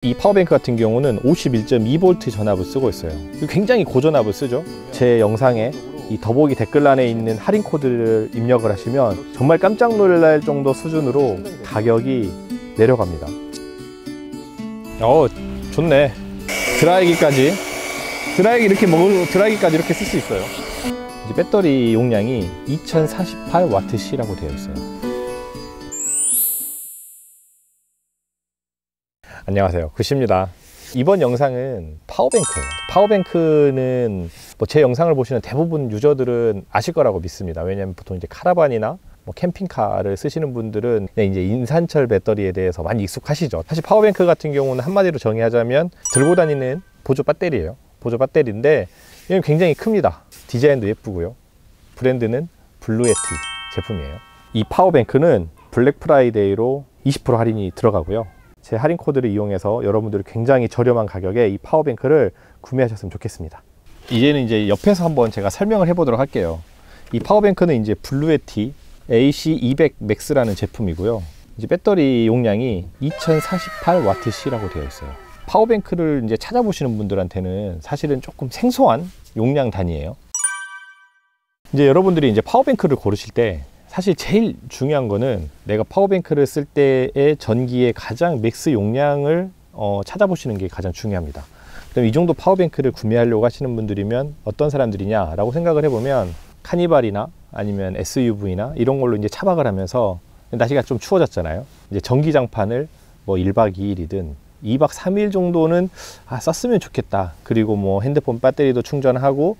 이 파워뱅크 같은 경우는 51.2V 전압을 쓰고 있어요. 굉장히 고전압을 쓰죠. 제 영상에 이 더보기 댓글란에 있는 할인 코드를 입력을 하시면 정말 깜짝 놀랄 정도 수준으로 가격이 내려갑니다. 좋네. 드라이기까지 이렇게 쓸 수 있어요. 이제 배터리 용량이 2048Wh라고 되어 있어요. 안녕하세요, 구시입니다. 이번 영상은 파워뱅크예요. 파워뱅크는 제 영상을 보시는 대부분 유저들은 아실 거라고 믿습니다. 왜냐하면 보통 이제 카라반이나 캠핑카를 쓰시는 분들은 그냥 이제 인산철 배터리에 대해서 많이 익숙하시죠. 사실 파워뱅크 같은 경우는 한마디로 정의하자면 들고 다니는 보조 배터리예요. 보조 배터리인데 얘는 굉장히 큽니다. 디자인도 예쁘고요. 브랜드는 블루에티 제품이에요. 이 파워뱅크는 블랙 프라이데이로 20% 할인이 들어가고요. 제 할인 코드를 이용해서 여러분들이 굉장히 저렴한 가격에 이 파워뱅크를 구매하셨으면 좋겠습니다. 이제는 이제 옆에서 한번 제가 설명을 해보도록 할게요. 이 파워뱅크는 이제 블루에티 AC200 Max라는 제품이고요. 이제 배터리 용량이 2048Wh라고 되어 있어요. 파워뱅크를 이제 찾아보시는 분들한테는 사실은 조금 생소한 용량 단위예요. 이제 여러분들이 이제 파워뱅크를 고르실 때 사실 제일 중요한 거는 내가 파워뱅크를 쓸 때의 전기의 가장 맥스 용량을 찾아보시는 게 가장 중요합니다. 그럼 이 정도 파워뱅크를 구매하려고 하시는 분들이면 어떤 사람들이냐 라고 생각을 해보면 카니발이나 아니면 SUV나 이런 걸로 이제 차박을 하면서 날씨가 좀 추워졌잖아요. 이제 전기장판을 1박 2일이든 2박 3일 정도는 썼으면 좋겠다. 그리고 핸드폰 배터리도 충전하고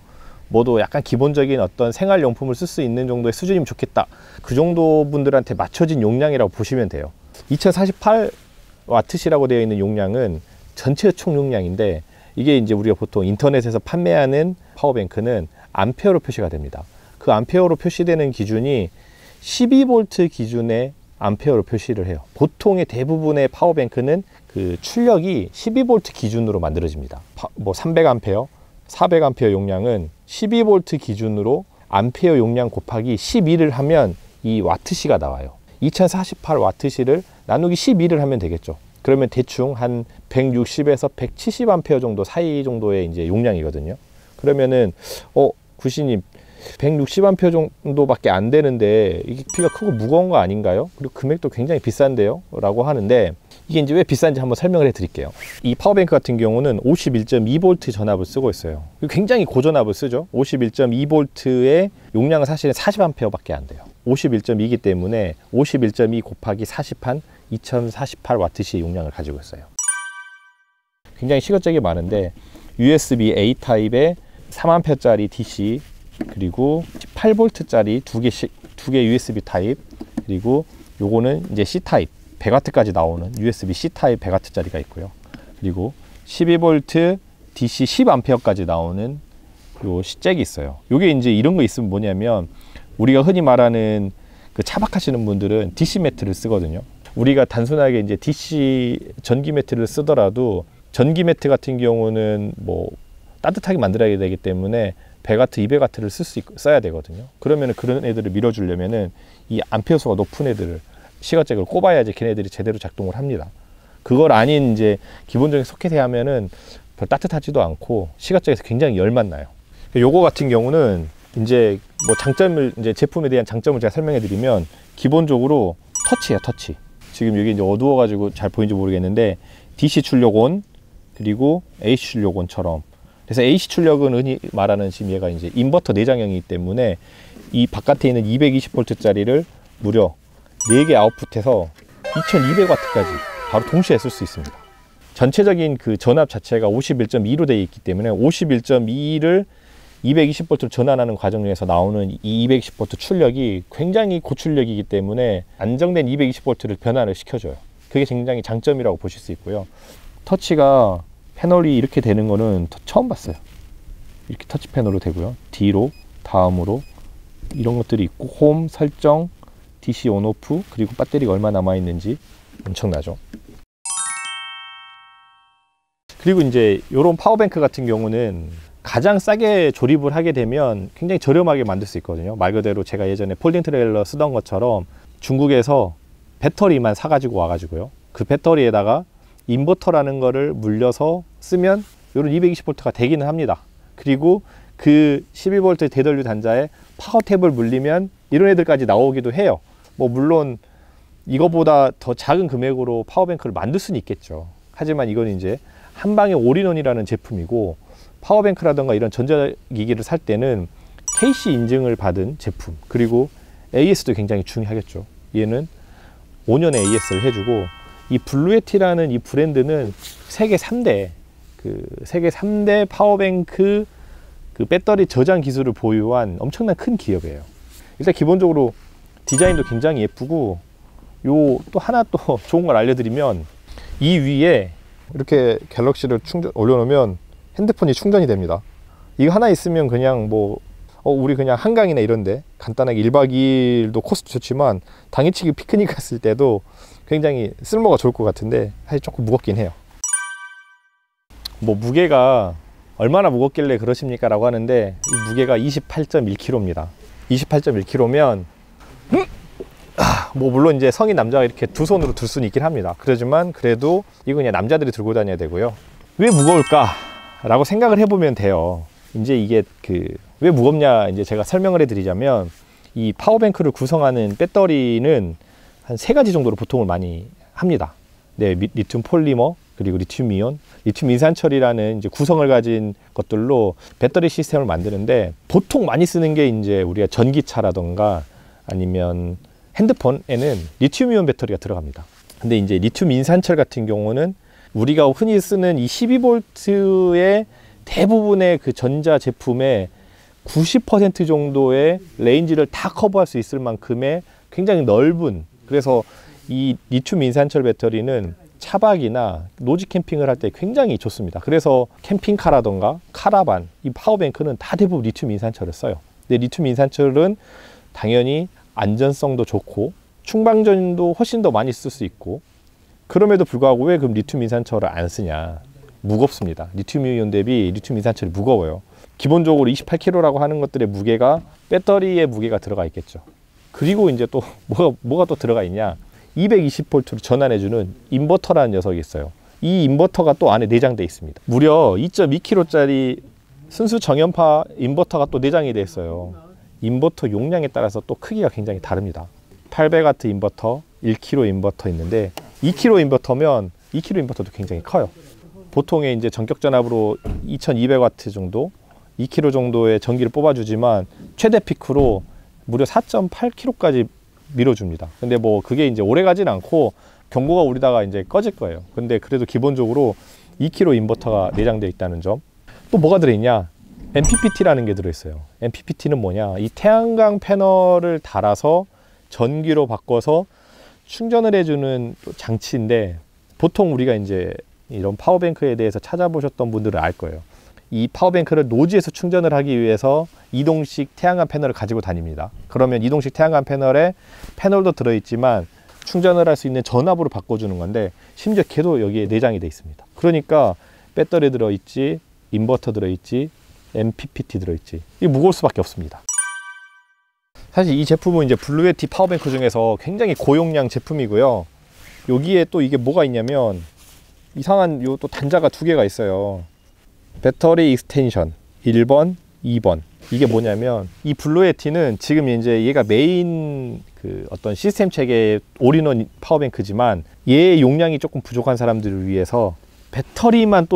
뭐도 약간 기본적인 어떤 생활용품을 쓸 수 있는 정도의 수준이면 좋겠다. 그 정도 분들한테 맞춰진 용량이라고 보시면 돼요. 2048W라고 되어 있는 용량은 전체 총 용량인데 이게 이제 우리가 보통 인터넷에서 판매하는 파워뱅크는 암페어로 표시가 됩니다. 그 암페어로 표시되는 기준이 12V 기준의 암페어로 표시를 해요. 보통의 대부분의 파워뱅크는 그 출력이 12V 기준으로 만들어집니다. 300A, 400A 용량은 12V 기준으로 암페어 용량 곱하기 12를 하면 이 와트시가 나와요. 2048W를 나누기 12를 하면 되겠죠. 그러면 대충 한 160에서 170A 정도 사이 정도의 이제 용량이거든요. 그러면은 구시님 160A 정도밖에 안 되는데 이게 피가 크고 무거운 거 아닌가요? 그리고 금액도 굉장히 비싼데요? 라고 하는데 이게 이제 왜 비싼지 한번 설명을 해 드릴게요. 이 파워뱅크 같은 경우는 51.2V 전압을 쓰고 있어요. 굉장히 고전압을 쓰죠. 51.2V의 용량은 사실은 40A 밖에 안 돼요. 51.2이기 때문에 51.2 곱하기 40한 2048W의 용량을 가지고 있어요. 굉장히 시거적이 많은데 USB-A 타입의 3A짜리 DC 그리고 18V짜리 두 개 USB 타입 그리고 요거는 이제 C 타입 100W까지 나오는 USB-C 타입 100W짜리가 있고요. 그리고 12V DC 10A까지 나오는 요 잭이 있어요. 요게 이제 이런 거 있으면 뭐냐면 우리가 흔히 말하는 그 차박하시는 분들은 DC 매트를 쓰거든요. 우리가 단순하게 이제 DC 전기 매트를 쓰더라도 전기 매트 같은 경우는 따뜻하게 만들어야 되기 때문에 100W, 200W를 써야 되거든요. 그러면 그런 애들을 밀어주려면은 이 암페어 수가 높은 애들을 시가잭을 꼽아야지 걔네들이 제대로 작동을 합니다. 그걸 아닌 이제 기본적인 소켓에 하면은 별 따뜻하지도 않고 시가잭에서 굉장히 열만 나요. 요거 같은 경우는 이제 장점을 이제 제품에 대한 장점을 제가 설명해 드리면 기본적으로 터치예요, 터치. 지금 여기 이제 어두워 가지고 잘 보이는지 모르겠는데 DC 출력 온 그리고 AC 출력 온처럼 그래서 AC 출력은 흔히 말하는 지금 얘가 이제 인버터 내장형이기 때문에 이 바깥에 있는 220V짜리를 무려 4개 아웃풋해서 2200W까지 바로 동시에 쓸 수 있습니다. 전체적인 그 전압 자체가 51.2로 되어 있기 때문에 51.2를 220V로 전환하는 과정 중에서 나오는 이 220V 출력이 굉장히 고출력이기 때문에 안정된 220V를 변화를 시켜줘요. 그게 굉장히 장점이라고 보실 수 있고요. 터치가 패널이 이렇게 되는 거는 처음 봤어요. 이렇게 터치 패널로 되고요. 뒤로, 다음으로 이런 것들이 있고 홈, 설정, DC 온, 오프, 그리고 배터리가 얼마 남아있는지 엄청나죠. 그리고 이제 이런 파워뱅크 같은 경우는 가장 싸게 조립을 하게 되면 굉장히 저렴하게 만들 수 있거든요. 말 그대로 제가 예전에 폴딩 트레일러 쓰던 것처럼 중국에서 배터리만 사가지고 와가지고요. 그 배터리에다가 인버터라는 거를 물려서 쓰면 이런 220V가 되기는 합니다. 그리고 그 12V 대전류 단자에 파워탭을 물리면 이런 애들까지 나오기도 해요. 뭐 물론 이거보다 더 작은 금액으로 파워뱅크를 만들 수는 있겠죠. 하지만 이건 이제 한방에 올인원이라는 제품이고, 파워뱅크라든가 이런 전자기기를 살 때는 KC 인증을 받은 제품, 그리고 AS도 굉장히 중요하겠죠. 얘는 5년의 AS를 해주고, 이 블루에티라는 이 브랜드는 세계 3대 파워뱅크 그 배터리 저장 기술을 보유한 엄청난 큰 기업이에요. 일단 기본적으로 디자인도 굉장히 예쁘고, 요 또 하나 또 좋은 걸 알려드리면, 이 위에 이렇게 갤럭시를 올려놓으면 핸드폰이 충전이 됩니다. 이거 하나 있으면 그냥 뭐 우리 그냥 한강이나 이런데 간단하게 1박 2일도 코스도 좋지만 당일치기 피크닉 갔을 때도 굉장히 쓸모가 좋을 것 같은데, 사실 조금 무겁긴 해요. 뭐 무게가 얼마나 무겁길래 그러십니까 라고 하는데, 이 무게가 28.1kg입니다 28.1kg면 뭐 물론 이제 성인 남자가 이렇게 두 손으로 들 수는 있긴 합니다. 그러지만 그래도 이거 그냥 남자들이 들고 다녀야 되고요. 왜 무거울까 라고 생각을 해보면 돼요. 이제 이게 왜 무겁냐 이제 제가 설명을 해드리자면, 이 파워뱅크를 구성하는 배터리는 한 3가지 정도로 보통을 많이 합니다. 네, 리튬 폴리머, 그리고 리튬 이온, 리튬 인산철이라는 이제 구성을 가진 것들로 배터리 시스템을 만드는데, 보통 많이 쓰는 게 이제 우리가 전기차라던가 아니면 핸드폰에는 리튬 이온 배터리가 들어갑니다. 근데 이제 리튬 인산철 같은 경우는 우리가 흔히 쓰는 이 12V의 대부분의 그 전자 제품의 90% 정도의 레인지를 다 커버할 수 있을 만큼의 굉장히 넓은, 그래서 이 리튬 인산철 배터리는 차박이나 노지 캠핑을 할 때 굉장히 좋습니다. 그래서 캠핑카라던가 카라반, 이 파워뱅크는 다 대부분 리튬 인산철을 써요. 근데 리튬 인산철은 당연히 안전성도 좋고 충방전도 훨씬 더 많이 쓸 수 있고, 그럼에도 불구하고 왜 그럼 리튬 인산철을 안 쓰냐? 무겁습니다. 리튬 이온 대비 리튬 인산철이 무거워요. 기본적으로 28kg라고 하는 것들의 무게가 배터리의 무게가 들어가 있겠죠. 그리고 이제 또 뭐가 또 들어가 있냐? 220V로 전환해주는 인버터라는 녀석이 있어요. 이 인버터가 또 안에 내장되어 있습니다. 무려 2.2kg짜리 순수 정연파 인버터가 또 내장이 되어 있어요. 인버터 용량에 따라서 또 크기가 굉장히 다릅니다. 800W 인버터, 1kg 인버터 있는데, 2kg 인버터면 2kg 인버터도 굉장히 커요. 보통의 이제 전격 전압으로 2200W 정도, 2kg 정도의 전기를 뽑아주지만 최대 피크로 무려 4.8kg까지 밀어줍니다. 근데 뭐 그게 이제 오래 가진 않고 경고가 울리다가 이제 꺼질 거예요. 근데 그래도 기본적으로 2kg 인버터가 내장되어 있다는 점. 또 뭐가 들어있냐? MPPT라는 게 들어있어요. MPPT는 뭐냐? 이 태양광 패널을 달아서 전기로 바꿔서 충전을 해주는 장치인데, 보통 우리가 이제 이런 파워뱅크에 대해서 찾아보셨던 분들은 알 거예요. 이 파워뱅크를 노지에서 충전을 하기 위해서 이동식 태양광 패널을 가지고 다닙니다. 그러면 이동식 태양광 패널에 패널도 들어있지만 충전을 할 수 있는 전압으로 바꿔주는 건데, 심지어 걔도 여기에 내장이 되어 있습니다. 그러니까 배터리 들어있지, 인버터 들어있지, MPPT 들어있지, 이게 무거울 수밖에 없습니다. 사실 이 제품은 이제 블루에티 파워뱅크 중에서 굉장히 고용량 제품이고요. 여기에 또 이게 뭐가 있냐면, 이상한 요 또 단자가 2개가 있어요. 배터리 익스텐션 1번, 2번. 이게 뭐냐면, 이 블루에티는 지금 이제 얘가 메인 그 어떤 시스템 체계의 올인원 파워뱅크지만, 얘의 용량이 조금 부족한 사람들을 위해서 배터리만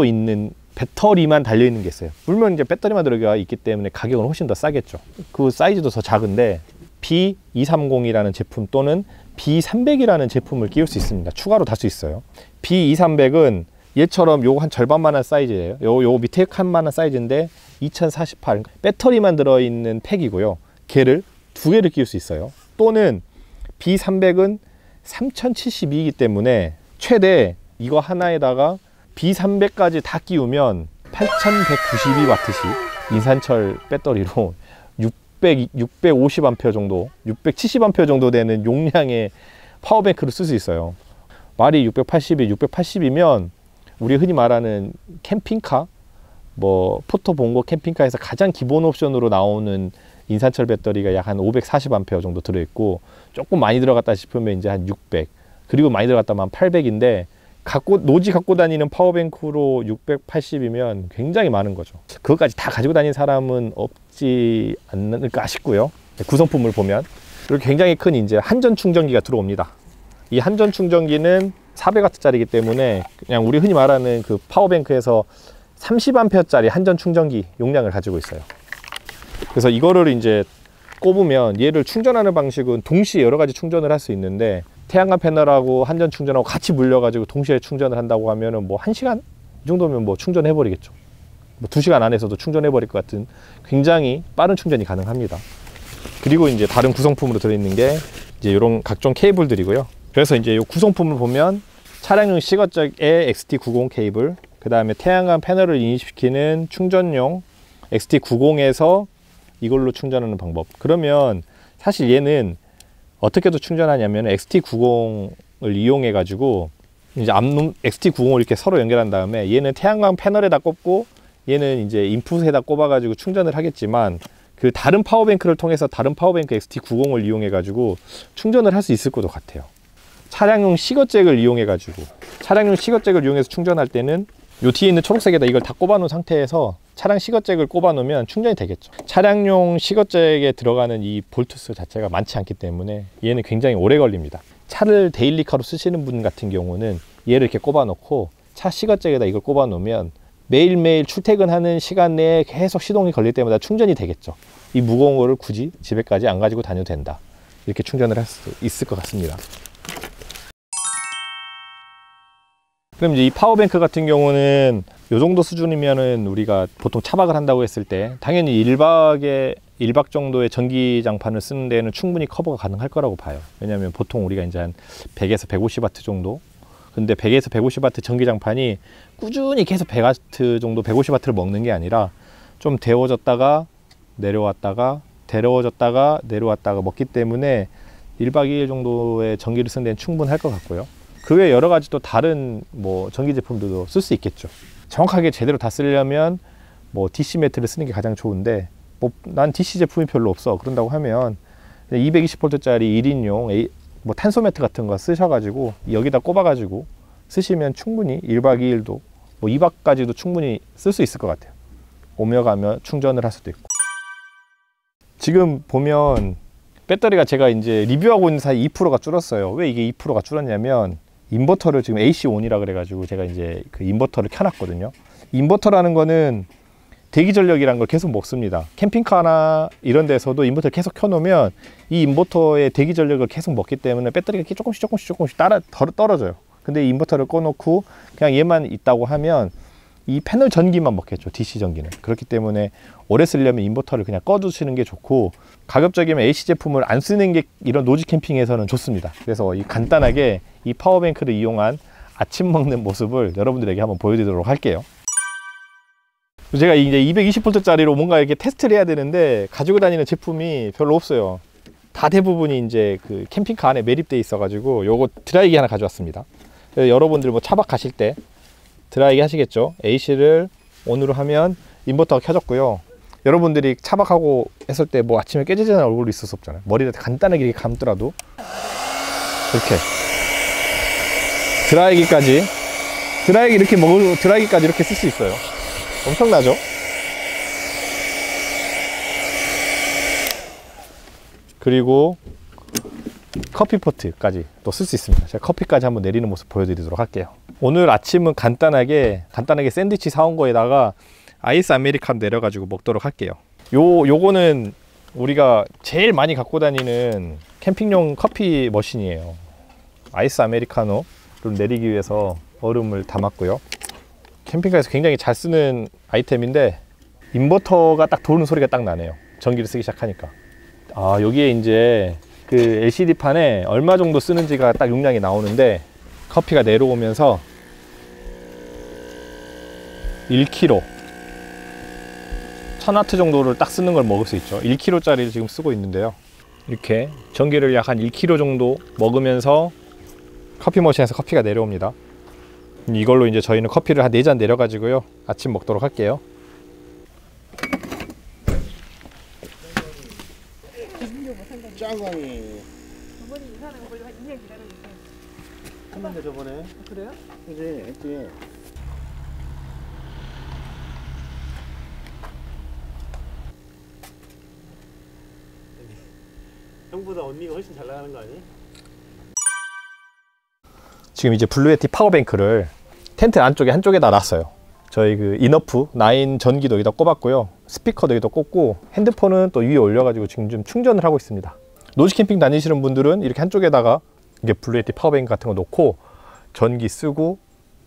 달려있는 게 있어요. 물론 이제 배터리만 들어가 있기 때문에 가격은 훨씬 더 싸겠죠. 그 사이즈도 더 작은데, B230이라는 제품 또는 B300이라는 제품을 끼울 수 있습니다. 추가로 달 수 있어요. B230은 얘처럼 요거 한 절반만한 사이즈예요. 요 밑에 칸만한 사이즈인데 2048, 배터리만 들어있는 팩이고요. 걔를 2개를 끼울 수 있어요. 또는 B300은 3072이기 때문에 최대 이거 하나에다가 B300까지 다 끼우면 8192W씩 인산철 배터리로 650A 정도, 670A 정도 되는 용량의 파워뱅크를 쓸 수 있어요. 말이 680이면 우리 흔히 말하는 캠핑카, 뭐 포토본고 캠핑카에서 가장 기본 옵션으로 나오는 인산철 배터리가 약 한 540A 정도 들어있고, 조금 많이 들어갔다 싶으면 이제 한 600, 그리고 많이 들어갔다면 한 800인데, 노지 갖고 다니는 파워뱅크로 680이면 굉장히 많은 거죠. 그것까지 다 가지고 다니는 사람은 없지 않을까 싶고요. 구성품을 보면. 그리고 굉장히 큰 이제 한전 충전기가 들어옵니다. 이 한전 충전기는 400W짜리이기 때문에 그냥 우리 흔히 말하는 그 파워뱅크에서 30A짜리 한전 충전기 용량을 가지고 있어요. 그래서 이거를 이제 꼽으면 얘를 충전하는 방식은 동시에 여러 가지 충전을 할 수 있는데, 태양광 패널하고 한전 충전하고 같이 물려가지고 동시에 충전을 한다고 하면은 뭐 1시간? 이 정도면 뭐 충전해버리겠죠. 뭐 2시간 안에서도 충전해버릴 것 같은 굉장히 빠른 충전이 가능합니다. 그리고 이제 다른 구성품으로 들어있는 게 이제 이런 각종 케이블들이고요. 그래서 이제 이 구성품을 보면 차량용 시거잭의 XT90 케이블, 그 다음에 태양광 패널을 인식시키는 충전용 XT90에서 이걸로 충전하는 방법. 그러면 사실 얘는 어떻게도 충전하냐면 XT90을 이용해 가지고 이제 앞놈 XT90을 이렇게 서로 연결한 다음에 얘는 태양광 패널에다 꼽고 얘는 이제 인풋에다 꼽아 가지고 충전을 하겠지만, 그 다른 파워뱅크를 통해서 다른 파워뱅크 XT90을 이용해 가지고 충전을 할 수 있을 것도 같아요. 차량용 시거잭을 이용해 가지고, 차량용 시거잭을 이용해서 충전할 때는 요 뒤에 있는 초록색에다 이걸 다 꼽아 놓은 상태에서 차량 시거잭을 꼽아 놓으면 충전이 되겠죠. 차량용 시거잭에 들어가는 이 볼트수 자체가 많지 않기 때문에 얘는 굉장히 오래 걸립니다. 차를 데일리카로 쓰시는 분 같은 경우는 얘를 이렇게 꼽아 놓고 차 시거잭에다 이걸 꼽아 놓으면 매일매일 출퇴근하는 시간 내에 계속 시동이 걸릴 때마다 충전이 되겠죠. 이 무거운 거를 굳이 집에까지 안 가지고 다녀도 된다, 이렇게 충전을 할 수 있을 것 같습니다. 그럼 이제 이 파워뱅크 같은 경우는 요 정도 수준이면은 우리가 보통 차박을 한다고 했을 때 당연히 1박 정도의 전기장판을 쓰는 데는 충분히 커버가 가능할 거라고 봐요. 왜냐하면 보통 우리가 이제 한 100에서 150W 정도, 근데 100에서 150W 전기장판이 꾸준히 계속 100W 정도 150W를 먹는 게 아니라 좀 데워졌다가 내려왔다가 데워졌다가 내려왔다가 먹기 때문에 1박 2일 정도의 전기를 쓰는 데는 충분할 것 같고요. 그 외에 여러 가지 또 다른 뭐 전기 제품들도 쓸 수 있겠죠. 정확하게 제대로 다 쓰려면 뭐 DC 매트를 쓰는 게 가장 좋은데, 뭐 난 DC 제품이 별로 없어 그런다고 하면 220V짜리 1인용 뭐 탄소 매트 같은 거 쓰셔가지고 여기다 꼽아가지고 쓰시면 충분히 1박 2일도 뭐 2박까지도 충분히 쓸 수 있을 것 같아요. 오며 가며 충전을 할 수도 있고. 지금 보면 배터리가 제가 이제 리뷰하고 있는 사이 2%가 줄었어요. 왜 이게 2%가 줄었냐면, 인버터를 지금 AC 온이라 그래가지고 제가 이제 그 인버터를 켜놨거든요. 인버터라는 거는 대기 전력이라는 걸 계속 먹습니다. 캠핑카나 이런 데서도 인버터를 계속 켜놓으면 이 인버터의 대기 전력을 계속 먹기 때문에 배터리가 이렇게 조금씩 떨어져요. 근데 이 인버터를 꺼놓고 그냥 얘만 있다고 하면 이 패널 전기만 먹겠죠, DC 전기는. 그렇기 때문에 오래 쓰려면 인버터를 그냥 꺼두시는 게 좋고, 가급적이면 AC 제품을 안 쓰는 게 이런 노지 캠핑에서는 좋습니다. 그래서 이 간단하게 이 파워뱅크를 이용한 아침 먹는 모습을 여러분들에게 한번 보여드리도록 할게요. 제가 이제 220V짜리로 뭔가 이렇게 테스트를 해야 되는데 가지고 다니는 제품이 별로 없어요. 다 대부분이 이제 그 캠핑카 안에 매립되어 있어가지고 요거 드라이기 하나 가져왔습니다. 여러분들 뭐 차박 가실 때 드라이기 하시겠죠. AC를 온으로 하면 인버터가 켜졌고요. 여러분들이 차박하고 했을 때 뭐 아침에 깨지는 얼굴이 있을 수 없잖아요. 머리를 간단하게 이렇게 감더라도 이렇게 드라이기 이렇게 먹을 드라이기까지 이렇게 쓸 수 있어요. 엄청나죠? 그리고 커피포트까지 또 쓸 수 있습니다. 제가 커피까지 한번 내리는 모습 보여드리도록 할게요. 오늘 아침은 간단하게 샌드위치 사온 거에다가 아이스 아메리카노 내려가지고 먹도록 할게요. 요거는 우리가 제일 많이 갖고 다니는 캠핑용 커피 머신이에요. 아이스 아메리카노를 내리기 위해서 얼음을 담았고요. 캠핑카에서 굉장히 잘 쓰는 아이템인데 인버터가 딱 도는 소리가 딱 나네요. 전기를 쓰기 시작하니까. 아, 여기에 이제 그 LCD판에 얼마 정도 쓰는지가 딱 용량이 나오는데, 커피가 내려오면서 1kg 1000W 정도를 딱 쓰는 걸 먹을 수 있죠. 1kg짜리를 지금 쓰고 있는데요. 이렇게 전기를 약 한 1kg 정도 먹으면서 커피 머신에서 커피가 내려옵니다. 이걸로 이제 저희는 커피를 한 4잔 내려가지고요, 아침 먹도록 할게요. 짱광이 저번에 이사하는 거 걸려 한 2년 기다렸는데 했는데 저번에. 그래요? 그지, 했지. 형보다 언니가 훨씬 잘 나가는 거 아니야? 지금 이제 블루에티 파워뱅크를 텐트 안쪽에 한쪽에다 놨어요. 저희 그 이너프 9 전기도 여기다 꼽았고요. 스피커도 여기다 꽂고 핸드폰은 또 위에 올려가지고 지금 좀 충전을 하고 있습니다. 노지 캠핑 다니시는 분들은 이렇게 한쪽에다가 이게 블루에티 파워뱅크 같은 거 놓고 전기 쓰고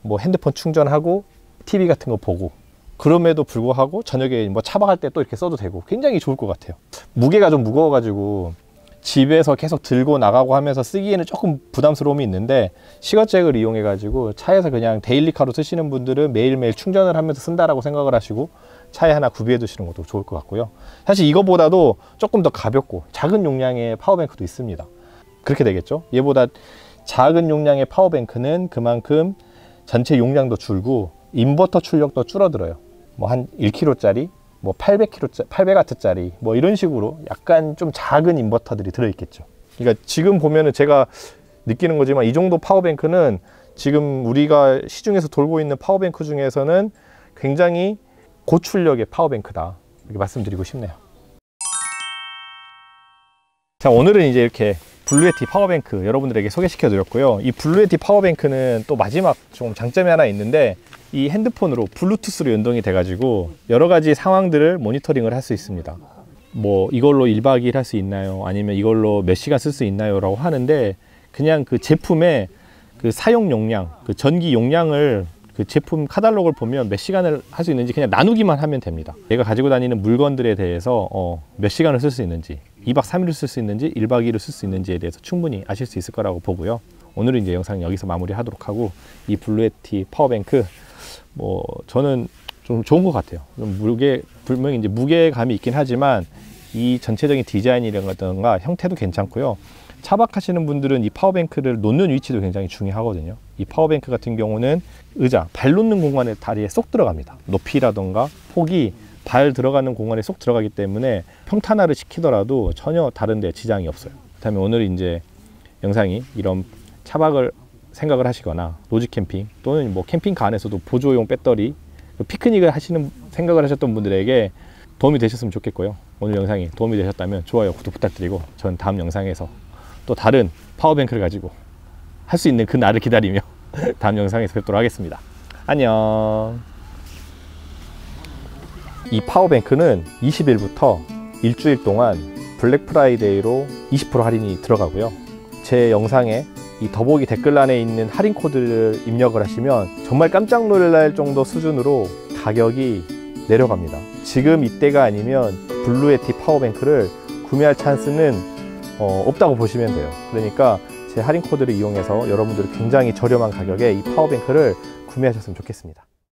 뭐 핸드폰 충전하고 TV 같은 거 보고, 그럼에도 불구하고 저녁에 뭐 차박할 때 또 이렇게 써도 되고 굉장히 좋을 것 같아요. 무게가 좀 무거워가지고 집에서 계속 들고 나가고 하면서 쓰기에는 조금 부담스러움이 있는데, 시거잭을 이용해 가지고 차에서 그냥 데일리카로 쓰시는 분들은 매일매일 충전을 하면서 쓴다라고 생각을 하시고 차에 하나 구비해 두시는 것도 좋을 것 같고요. 사실 이거보다도 조금 더 가볍고 작은 용량의 파워뱅크도 있습니다. 그렇게 되겠죠. 얘보다 작은 용량의 파워뱅크는 그만큼 전체 용량도 줄고 인버터 출력도 줄어들어요. 뭐 한 1kg짜리 뭐 800W짜리 뭐 이런 식으로 약간 좀 작은 인버터들이 들어있겠죠. 그러니까 지금 보면은 제가 느끼는 거지만 이 정도 파워뱅크는 지금 우리가 시중에서 돌고 있는 파워뱅크 중에서는 굉장히 고출력의 파워뱅크다, 이렇게 말씀드리고 싶네요. 자, 오늘은 이제 이렇게 블루에티 파워뱅크 여러분들에게 소개시켜 드렸고요. 이 블루에티 파워뱅크는 또 마지막 좀 장점이 하나 있는데, 이 핸드폰으로 블루투스로 연동이 돼 가지고 여러 가지 상황들을 모니터링을 할 수 있습니다. 뭐 이걸로 1박 2일 할 수 있나요? 아니면 이걸로 몇 시간 쓸 수 있나요? 라고 하는데, 그냥 그 제품의 그 사용 용량, 그 전기 용량을 그 제품 카탈로그를 보면 몇 시간을 할 수 있는지 그냥 나누기만 하면 됩니다. 내가 가지고 다니는 물건들에 대해서 몇 시간을 쓸 수 있는지, 2박 3일을 쓸 수 있는지 1박 2일을 쓸 수 있는지에 대해서 충분히 아실 수 있을 거라고 보고요. 오늘은 이제 영상 여기서 마무리 하도록 하고, 이 블루에티 파워뱅크 뭐 저는 좀 좋은 것 같아요. 좀 분명히 이제 무게감이 있긴 하지만 이 전체적인 디자인이라든가 형태도 괜찮고요. 차박하시는 분들은 이 파워뱅크를 놓는 위치도 굉장히 중요하거든요. 이 파워뱅크 같은 경우는 의자, 발 놓는 공간에 다리에 쏙 들어갑니다. 높이라던가 폭이 발 들어가는 공간에 쏙 들어가기 때문에 평탄화를 시키더라도 전혀 다른 데 지장이 없어요. 그다음에 오늘 이제 영상이 이런 차박을 생각을 하시거나 노지 캠핑 또는 뭐 캠핑카 안에서도 보조용 배터리, 피크닉을 하시는 생각을 하셨던 분들에게 도움이 되셨으면 좋겠고요. 오늘 영상이 도움이 되셨다면 좋아요, 구독 부탁드리고, 전 다음 영상에서 또 다른 파워뱅크를 가지고 할 수 있는 그 날을 기다리며 다음 영상에서 뵙도록 하겠습니다. 안녕. 이 파워뱅크는 20일부터 일주일 동안 블랙 프라이데이로 20% 할인이 들어가고요. 제 영상에 이 더보기 댓글란에 있는 할인 코드를 입력을 하시면 정말 깜짝 놀랄 정도 수준으로 가격이 내려갑니다. 지금 이때가 아니면 블루에티 파워뱅크를 구매할 찬스는 없다고 보시면 돼요. 그러니까 제 할인 코드를 이용해서 여러분들이 굉장히 저렴한 가격에 이 파워뱅크를 구매하셨으면 좋겠습니다.